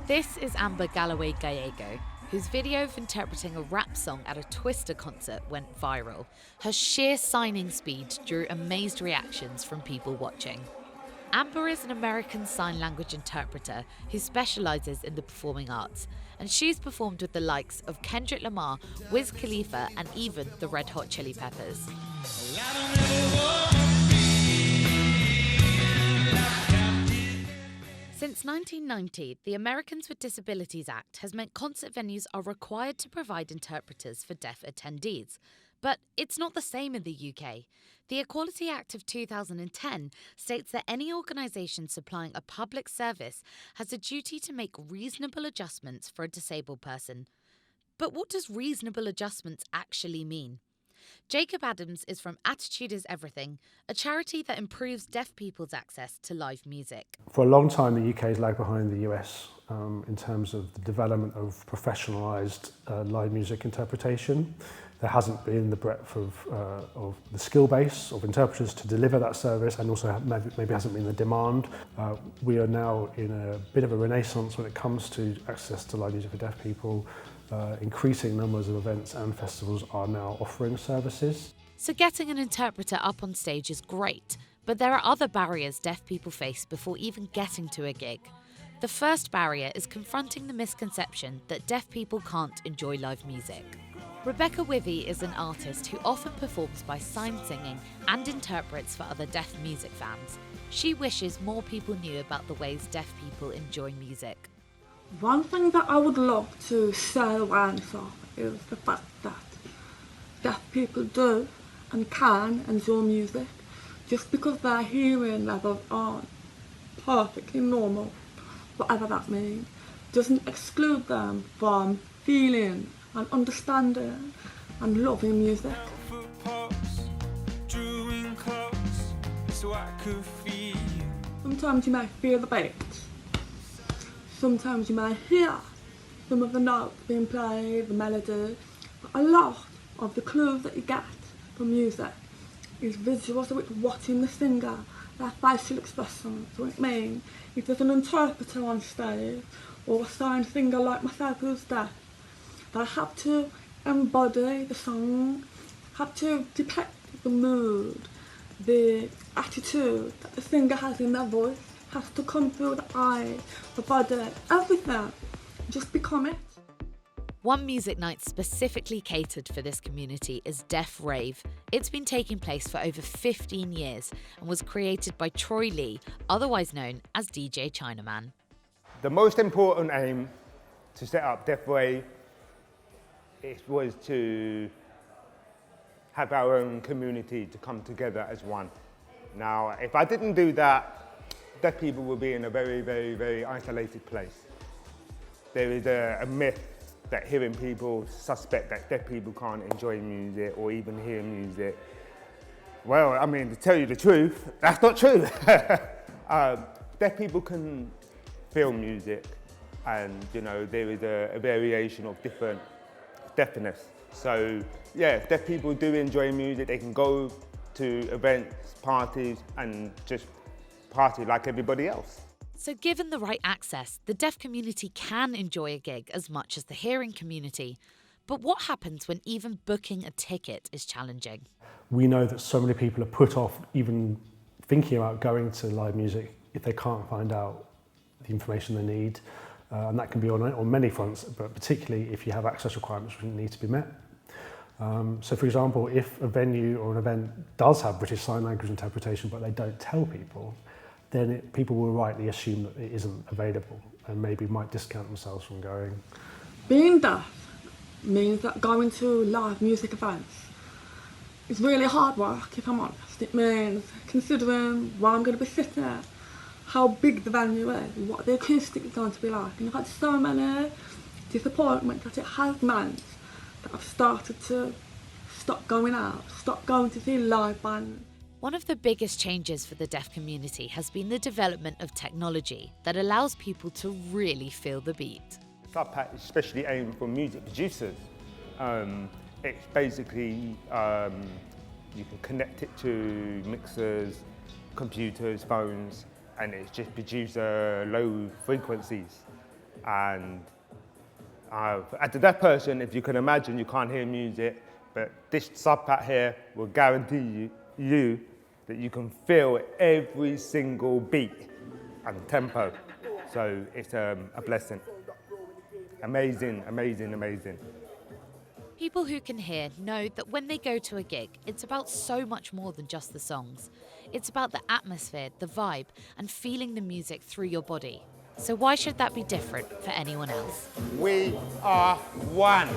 This is Amber Galloway Gallego, whose video of interpreting a rap song at a Twister concert went viral. Her sheer signing speed drew amazed reactions from people watching. Amber is an American Sign Language interpreter who specialises in the performing arts, and she's performed with the likes of Kendrick Lamar, Wiz Khalifa, and even the Red Hot Chili Peppers. Since 1990, the Americans with Disabilities Act has meant concert venues are required to provide interpreters for deaf attendees. But it's not the same in the UK. The Equality Act of 2010 states that any organisation supplying a public service has a duty to make reasonable adjustments for a disabled person. But what does reasonable adjustments actually mean? Jacob Adams is from Attitude is Everything, a charity that improves deaf people's access to live music. For a long time, the UK has lagged behind the US in terms of the development of professionalised live music interpretation. There hasn't been the breadth of the skill base of interpreters to deliver that service, and also maybe hasn't been the demand. We are now in a bit of a renaissance when it comes to access to live music for deaf people. Increasing numbers of events and festivals are now offering services. So getting an interpreter up on stage is great, but there are other barriers deaf people face before even getting to a gig. The first barrier is confronting the misconception that deaf people can't enjoy live music. Rebecca Wivey is an artist who often performs by sign singing and interprets for other deaf music fans. She wishes more people knew about the ways deaf people enjoy music. One thing that I would love to say awareness of is the fact that deaf people do and can enjoy music. Just because their hearing levels aren't perfectly normal, whatever that means, doesn't exclude them from feeling and understanding and loving music. Sometimes you may feel the beat. Sometimes you may hear some of the notes being played, the melody, but a lot of the clues that you get from music is visual, so it's watching the singer, their facial expressions. So it means if there's an interpreter on stage or a sign singer like myself who's deaf, they have to embody the song, have to depict the mood, the attitude that the singer has in their voice. Has to come through the eyes, the body, everything. Just become it. One music night specifically catered for this community is Deaf Rave. It's been taking place for over 15 years and was created by Troy Lee, otherwise known as DJ Chinaman. The most important aim to set up Deaf Rave was to have our own community to come together as one. Now, if I didn't do that, deaf people will be in a very, very, very isolated place. There is a myth that hearing people suspect that deaf people can't enjoy music or even hear music. Well, I mean, to tell you the truth, that's not true. Deaf people can feel music, and you know, there is a variation of different deafness. So yeah, deaf people do enjoy music. They can go to events, parties, and just party like everybody else. So given the right access, the deaf community can enjoy a gig as much as the hearing community. But what happens when even booking a ticket is challenging? We know that so many people are put off even thinking about going to live music if they can't find out the information they need. And that can be on many fronts, but particularly if you have access requirements which need to be met. So for example, if a venue or an event does have British Sign Language interpretation but they don't tell people, then people will rightly assume that it isn't available and maybe might discount themselves from going. Being deaf means that going to live music events is really hard work, if I'm honest. It means considering where I'm going to be sitting, how big the venue is, what the acoustic is going to be like. And I've had so many disappointments that it has meant that I've started to stop going out, stop going to see live bands. One of the biggest changes for the deaf community has been the development of technology that allows people to really feel the beat. Subpat is especially aimed for music producers. It's basically, you can connect it to mixers, computers, phones, and it's just produce low frequencies. And as a deaf person, if you can imagine, you can't hear music, but this sub pad here will guarantee you that you can feel every single beat and tempo. So it's a blessing. Amazing, amazing, amazing. People who can hear know that when they go to a gig, it's about so much more than just the songs. It's about the atmosphere, the vibe, and feeling the music through your body. So why should that be different for anyone else? We are one.